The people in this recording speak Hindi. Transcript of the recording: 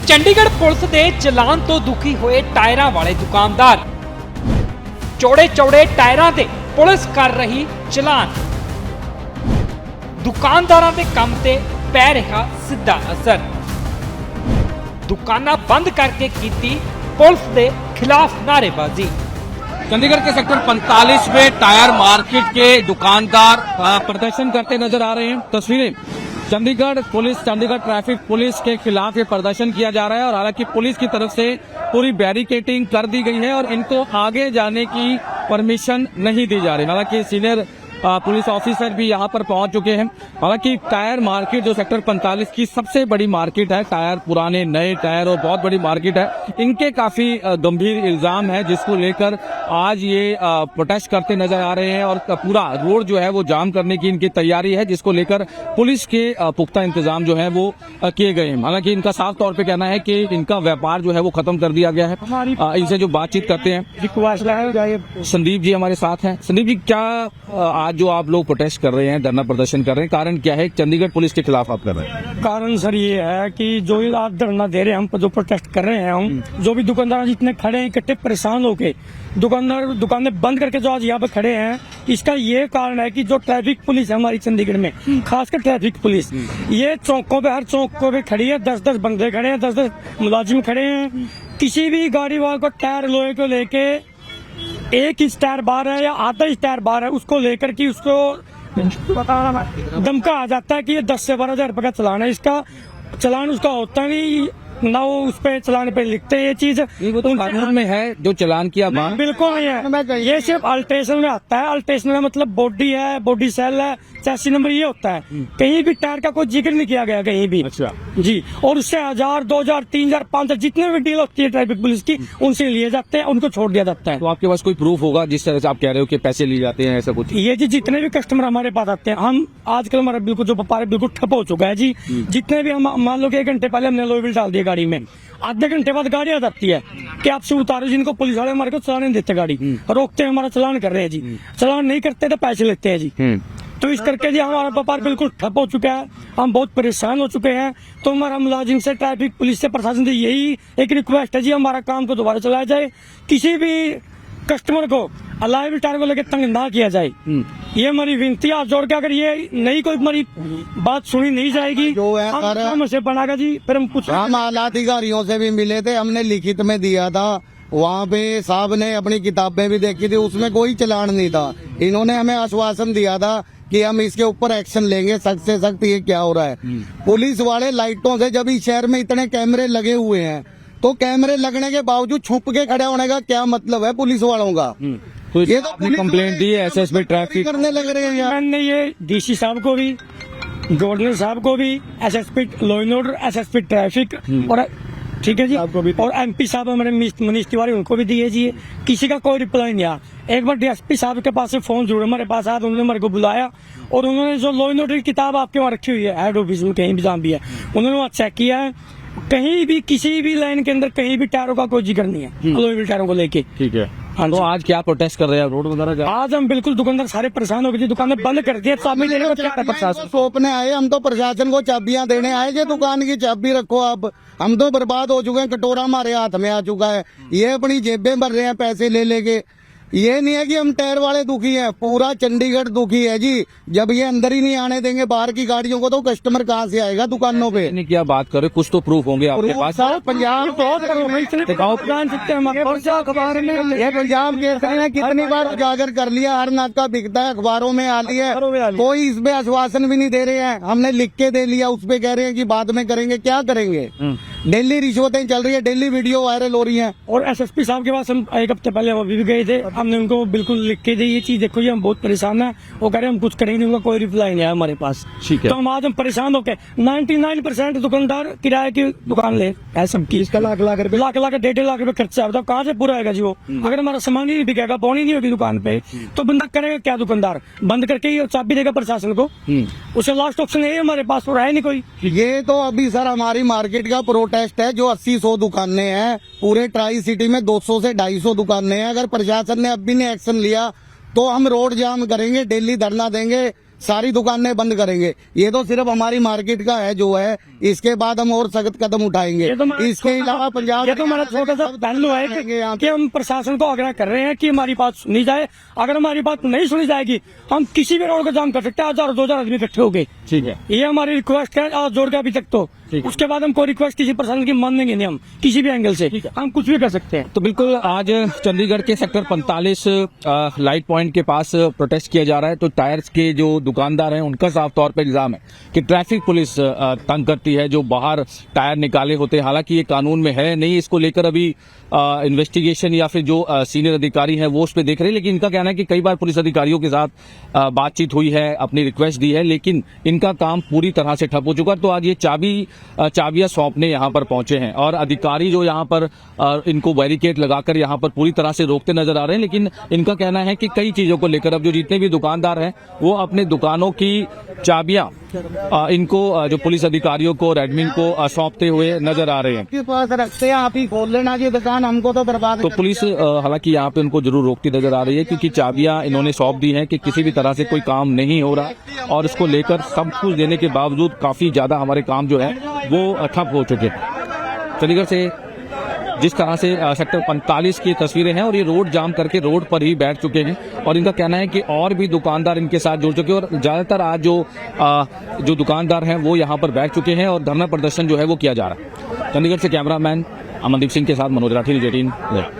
ਚੰਡੀਗੜ੍ਹ ਪੁਲਿਸ ਦੇ ਚਲਾਨ ਤੋਂ ਦੁਖੀ ਹੋਏ ਟਾਇਰਾਂ ਵਾਲੇ ਦੁਕਾਨਦਾਰ। ਚੌੜੇ ਟਾਇਰਾਂ ਤੇ ਪੁਲਿਸ ਕਰ ਰਹੀ ਚਲਾਨ। ਦੁਕਾਨਦਾਰਾਂ ਦੇ ਕੰਮ ਤੇ ਪੈ ਰਿਹਾ ਸਿੱਧਾ ਅਸਰ। ਦੁਕਾਨਾਂ ਬੰਦ करके ਕੀਤੀ पुलिस के खिलाफ नारेबाजी। चंडीगढ़ के सेक्टर 45 में टायर मार्केट के दुकानदार प्रदर्शन करते नजर आ रहे हैं। तस्वीरें Chandigarh police, Chandigarh traffic police के खिलाफ ये प्रदर्शन किया जा रहा है और हालांकि पुलिस की तरफ से पूरी बैरिकेडिंग कर दी गई है और इनको आगे जाने की परमिशन नहीं दी जा रही। हालांकि सीनियर पुलिस ऑफिसर भी यहाँ पर पहुंच चुके हैं। हालांकि टायर मार्केट जो सेक्टर 45 की सबसे बड़ी मार्केट है, टायर पुराने नए टायर और बहुत बड़ी मार्केट है, इनके काफी गंभीर इल्जाम है जिसको लेकर आज ये प्रोटेस्ट करते नजर आ रहे हैं और पूरा रोड जो है वो जाम करने की इनकी तैयारी है, जिसको लेकर पुलिस के पुख्ता इंतजाम जो है वो किए गए हैं। हालांकि इनका साफ तौर पर कहना है कि इनका व्यापार जो है वो खत्म कर दिया गया है। इनसे जो बातचीत करते हैं, संदीप जी हमारे साथ हैं। संदीप जी, क्या आज जो आप लोग प्रोटेस्ट कर रहे हैं, धरना प्रदर्शन कर रहे हैं, कारण क्या है? चंडीगढ़ पुलिस के खिलाफ आप कर रहे हैं। कारण सर ये है कि जो आप धरना दे रहे हैं, हम जो प्रोटेस्ट कर रहे हैं, हम जो भी दुकानदार जितने खड़े हैं इकट्ठे परेशान होके दुकानें बंद करके जो आज यहाँ पे खड़े हैं, इसका ये कारण है कि जो ट्रैफिक पुलिस है हमारी चंडीगढ़ में, खासकर ट्रैफिक पुलिस, ये चौकों पे, हर चौकों पे खड़ी है। 10-10 बंदे खड़े हैं, 10-10 मुलाजिम खड़े हैं। किसी भी गाड़ी वाले को टायर लोहे को लेके एक इंच टायर बार है या आधा इंच टायर बार है, उसको लेकर कि उसको धमका आ जाता है कि ये 10 से 12 हजार रुपए का चलान है। इसका चलान उसका होता नहीं ना, वो उस पे चलान पे लिखते हैं ये चीज। वो तो कानून में है जो चलान किया बिल्कुल नहीं है। ये सिर्फ अल्ट्रेशन में आता है। अल्ट्रेशन में मतलब बॉडी है, बॉडी सेल है, चैसी नंबर ये होता है। कहीं भी टायर का कोई जिक्र नहीं किया गया कहीं भी। अच्छा जी। और उससे 1000, 2000, 3000, 5000 जितने भी डील होती है ट्रैफिक पुलिस की, उनसे लिए जाते हैं, उनको छोड़ दिया जाता है। तो आपके पास कोई प्रूफ होगा जिस तरह से आप कह रहे हो कि पैसे लिए जाते हैं, ऐसा कुछ? ये जी जितने भी कस्टमर हमारे पास आते हैं, हम आजकल हमारा बिल्कुल जो व्यापार बिल्कुल ठप हो चुका है जी। जितने भी हम मान लो कि 1 घंटे पहले हमने लोबिल डाल दिया गाड़ी में, आधे घंटे बाद गाड़ी आ जाती है कि आपसे उतारो, जिनको पुलिस वाले हमारे को चलान नहीं देते, गाड़ी रोकते हैं, हमारा चलान कर रहे हैं जी। चलान नहीं करते तो पैसे लेते हैं जी। तो इस करके जी हमारा व्यापार बिल्कुल ठप हो चुका है, हम बहुत परेशान हो चुके हैं। तो हमारा मुलाजिम से, ट्रैफिक पुलिस से, प्रशासन से यही एक रिक्वेस्ट है जी, हमारा काम को दोबारा चलाया जाए। किसी भी कस्टमर को अलाइव टायर को लेकर तंग ना किया जाए, ये हमारी विनती है। जोड़ के अगर ये नहीं कोई हमारी बात सुनी नहीं जाएगी जो है हमसे बनागा जी। फिर हम कुछ हम आला अधिकारियों से भी मिले थे, हमने लिखित में दिया था, वहाँ पे साहब ने अपनी किताबें भी देखी थी, उसमें कोई चलान नहीं था। इन्होंने हमें आश्वासन दिया था कि हम इसके ऊपर एक्शन लेंगे, सख्त से सख्त। ये क्या हो रहा है? पुलिस वाले लाइटों से, जब इस शहर में इतने कैमरे लगे हुए हैं, तो कैमरे लगने के बावजूद छुप के खड़े होने का क्या मतलब है पुलिस वालों का? तो ये तो आपने कंप्लेंट दी है एसएसपी ट्रैफिक करने लग रहे हैं यार। मैंने ये डीसी साहब को भी, गवर्नर साहब को भी, SSP law and order, SSP traffic, और ठीक है जी, और एमपी साहब हमारे मनीष तिवारी, उनको भी दिए जी। किसी का कोई रिप्लाई नहीं आया। एक बार डीएसपी साहब के पास से फोन जरूर हमारे पास आया, उन्होंने हमारे को बुलाया और उन्होंने जो लॉ एंड ऑर्डर की किताब आपके वहाँ रखी हुई है हेड ऑफिस में, कहीं भी जहाँ भी है, उन्होंने वहाँ चेक किया है। कहीं भी किसी भी लाइन के अंदर कहीं भी टायरों का कोई जिक्र नहीं है लोहे टायरों को लेके। ठीक है। हाँ, तो आज क्या प्रोटेस्ट कर रहे हैं? रोड वगैरह आज हम बिल्कुल दुकानदार सारे परेशान हो गए, दुकानें बंद कर दी। चाबी देने को क्या प्रशासन सौंपने आए, हम तो प्रशासन को चाबियां देने आए कि दुकान की चाबी रखो आप। हम तो बर्बाद हो चुके हैं, कटोरा हमारे हाथ में आ चुका है, ये अपनी जेबें भर रहे हैं पैसे ले लेके। ये नहीं है कि हम टायर वाले दुखी हैं, पूरा चंडीगढ़ दुखी है जी। जब ये अंदर ही नहीं आने देंगे बाहर की गाड़ियों को, तो कस्टमर कहाँ से आएगा दुकानों पे? नहीं, क्या बात कर रहे, कुछ तो प्रूफ होंगे आपके पास। पंजाब ये पंजाब के कितनी बार उजागर कर लिया, हर नाका बिकता है, अखबारों में आती है, कोई इसमें आश्वासन भी नहीं दे रहे हैं। हमने लिख के दे लिया, उस पे कह रहे हैं कि बाद में करेंगे। क्या करेंगे? डेली रिश्वतें चल रही है, डेली वीडियो वायरल हो रही हैं। और एसएसपी साहब के पास हम 1 हफ्ते पहले अभी भी गए थे, हमने उनको बिल्कुल लिख के दी ये चीज, देखो ये हम बहुत परेशान है। वो कह रहे हम कुछ करेंगे, उनका कोई रिप्लाई नहीं आया हमारे पास। ठीक है। तो हम आज हम परेशान होके 99% दुकानदार किराए की दुकान ले है सबकी। इसका लाख लाख रुपए 1.5 लाख रुपए खर्चा है, कहाँ से पूरा आएगा जी वो? अगर हमारा सामान ही नहीं बिकेगा, पौनी नहीं होगी दुकान पे, तो बंदा करेगा क्या? दुकानदार बंद करके ही चाबी देगा प्रशासन को। उसे लास्ट ऑप्शन है हमारे पास, और है नहीं कोई। ये तो अभी सर हमारी मार्केट का प्रोटेस्ट है, जो 80-100 दुकानें हैं पूरे ट्राई सिटी में, 200 से 250 दुकानें हैं। अगर प्रशासन ने अभी नहीं एक्शन लिया तो हम रोड जाम करेंगे, डेली धरना देंगे, सारी दुकानें बंद करेंगे। ये तो सिर्फ हमारी मार्केट का है जो है, इसके बाद हम और सख्त कदम उठाएंगे। ये तो हमारा इसके अलावा पंजाब ये तो हमारा छोटा सा पहलू है कि हम प्रशासन को आग्रह कर रहे हैं कि हमारी बात सुनी जाए। अगर हमारी बात नहीं सुनी जाएगी हम किसी भी रोड को जाम कर सकते हैं। 1000-2000 आदमी इकट्ठे हो गए। ठीक है। ये हमारी रिक्वेस्ट है आज जोड़ के अभी तक तो। ठीक है। उसके बाद हम कोई रिक्वेस्ट किसी प्रशासन की मानेंगे नहीं, हम किसी भी एंगल से हम कुछ भी कर सकते हैं। तो बिल्कुल आज चंडीगढ़ के सेक्टर 45 लाइट पॉइंट के पास प्रोटेस्ट किया जा रहा है। तो टायर्स के जो दुकानदार हैं उनका साफ तौर पे इल्जाम है कि ट्रैफिक पुलिस तंग करती है, जो बाहर टायर निकाले होते हैं। हालांकि ये कानून में है नहीं, इसको लेकर अभी इन्वेस्टिगेशन या फिर जो सीनियर अधिकारी हैं वो उस पर देख रहे हैं। लेकिन इनका कहना है कि कई बार पुलिस अधिकारियों के साथ बातचीत हुई है, अपनी रिक्वेस्ट दी है, लेकिन इनका काम पूरी तरह से ठप हो चुका। तो आज ये चाबियां सौंपने यहाँ पर पहुंचे हैं और अधिकारी जो यहाँ पर इनको बैरिकेड लगाकर यहाँ पर पूरी तरह से रोकते नजर आ रहे हैं। लेकिन इनका कहना है कि कई चीजों को लेकर अब जो जितने भी दुकानदार हैं वो अपने दुकानों की चाबियां इनको जो पुलिस अधिकारियों को और एडमिन को सौंपते हुए नजर आ रहे हैं। आपके पास रखते हैं, आप ही खोल लेना ये दुकान, हमको तो बर्बाद तो पुलिस हालांकि यहाँ पे उनको जरूर रोकती नजर आ रही है, क्योंकि चाबियां इन्होंने सौंप दी हैं कि किसी भी तरह से कोई काम नहीं हो रहा और इसको लेकर सब कुछ देने के बावजूद काफी ज्यादा हमारे काम जो है वो ठप हो चुके हैं। चंडीगढ़ से जिस तरह से सेक्टर 45 की तस्वीरें हैं और ये रोड जाम करके रोड पर ही बैठ चुके हैं और इनका कहना है कि और भी दुकानदार इनके साथ जुड़ चुके हैं और ज्यादातर आज जो दुकानदार हैं वो यहाँ पर बैठ चुके हैं और धरना प्रदर्शन जो है वो किया जा रहा है। चंडीगढ़ से कैमरामैन अमनदीप सिंह के साथ मनोज राठी, न्यूज़ 18।